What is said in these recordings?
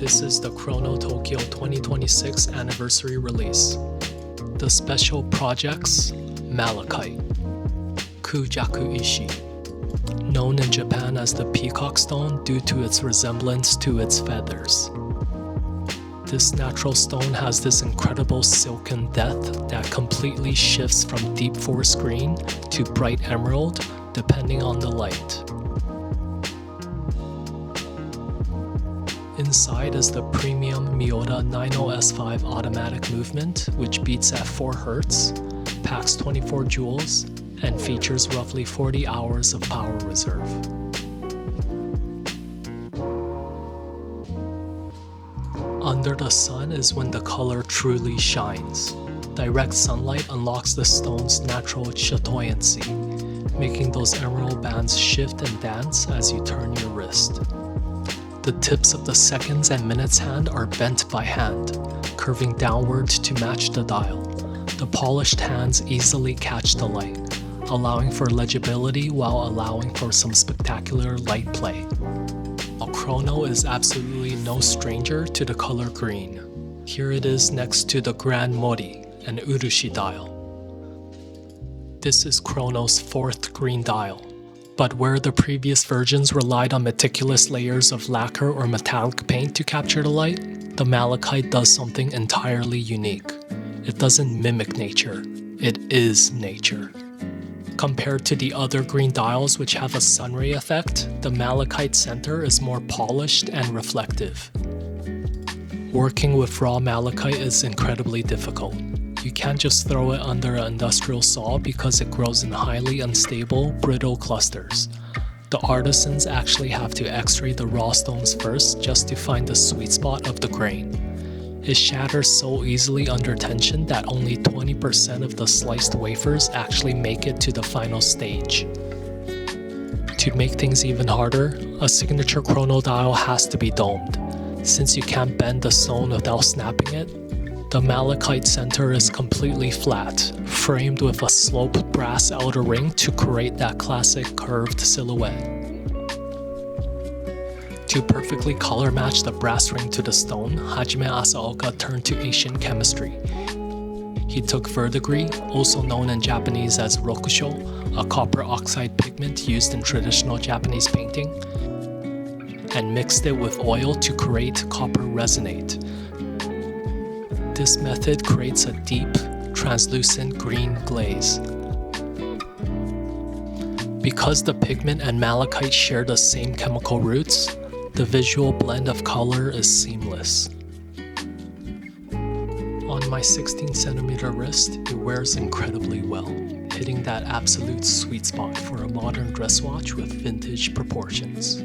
This is the Kurono Tokyo 2026 anniversary release. The special projects: Malachite, Kujaku Ishi, known in Japan as the peacock stone due to its resemblance to its feathers. This natural stone has this incredible silken depth that completely shifts from deep forest green to bright emerald depending on the light. Inside is the premium Miyota 90S5 automatic movement, which beats at 4 Hz, packs 24 joules, and features roughly 40 hours of power reserve. Under the sun is when the color truly shines. Direct sunlight unlocks the stone's natural chatoyancy, making those emerald bands shift and dance as you turn your wrist. The tips of the seconds and minutes hand are bent by hand, curving downward to match the dial. The polished hands easily catch the light, allowing for legibility while allowing for some spectacular light play. Kurono is absolutely no stranger to the color green. Here it is next to the Grand Mori and Urushi dial. This is Kurono's 4th green dial. But where the previous versions relied on meticulous layers of lacquer or metallic paint to capture the light, the Malachite does something entirely unique. It doesn't mimic nature, it is nature. Compared to the other green dials which have a sunray effect, the Malachite center is more polished and reflective. Working with raw malachite is incredibly difficult. You can't just throw it under an industrial saw because it grows in highly unstable, brittle clusters. The artisans actually have to x-ray the raw stones first just to find the sweet spot of the grain. It shatters so easily under tension that only 20% of the sliced wafers actually make it to the final stage. To make things even harder, a signature Kurono dial has to be domed. Since you can't bend the stone without snapping it, the malachite center is completely flat, framed with a sloped brass outer ring to create that classic curved silhouette. To perfectly color match the brass ring to the stone, Hajime Asaoka turned to ancient chemistry. He took verdigris, also known in Japanese as rokusho, a copper oxide pigment used in traditional Japanese painting, and mixed it with oil to create copper resonate. This method creates a deep, translucent green glaze. Because the pigment and malachite share the same chemical roots, the visual blend of color is seamless. On my 16cm wrist, it wears incredibly well, hitting that absolute sweet spot for a modern dress watch with vintage proportions.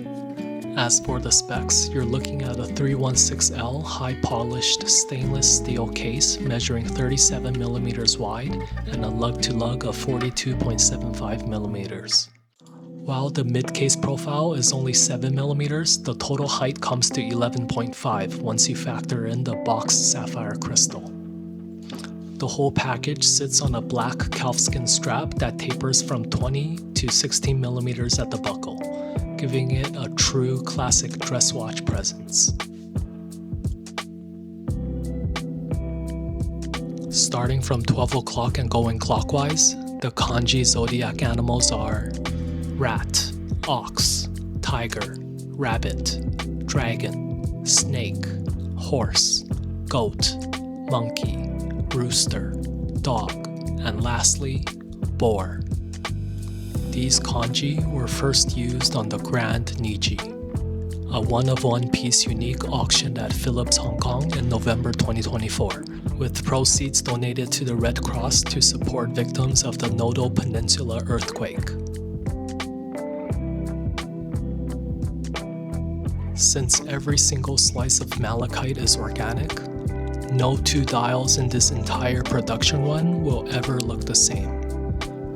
As for the specs, you're looking at a 316L high-polished stainless steel case measuring 37mm wide and a lug-to-lug of 42.75mm. While the mid-case profile is only 7mm, the total height comes to 11.5 once you factor in the boxed sapphire crystal. The whole package sits on a black calfskin strap that tapers from 20 to 16mm at the buckle, giving it a true classic dress watch presence. Starting from 12 o'clock and going clockwise, the Kanji Zodiac animals are rat, ox, tiger, rabbit, dragon, snake, horse, goat, monkey, rooster, dog, and lastly, boar. These kanji were first used on the Grand Niji, a one-of-one-piece unique auctioned at Philips Hong Kong in November 2024, with proceeds donated to the Red Cross to support victims of the Noto Peninsula earthquake. Since every single slice of malachite is organic, no 2 dials in this entire production run will ever look the same.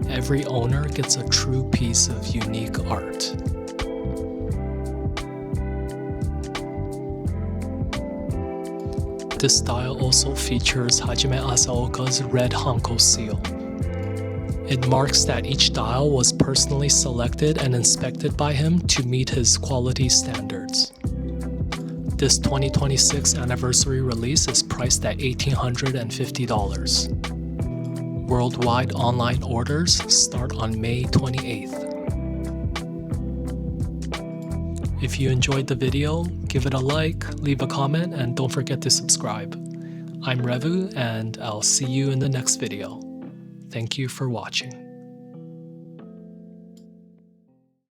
Every owner gets a true piece of unique art. This dial also features Hajime Asaoka's red Hanko seal. It marks that each dial was personally selected and inspected by him to meet his quality standards. This 2026 anniversary release is priced at $1,850. Worldwide online orders start on May 28th. If you enjoyed the video, give it a like, leave a comment, and don't forget to subscribe. I'm Revu, and I'll see you in the next video. Thank you for watching.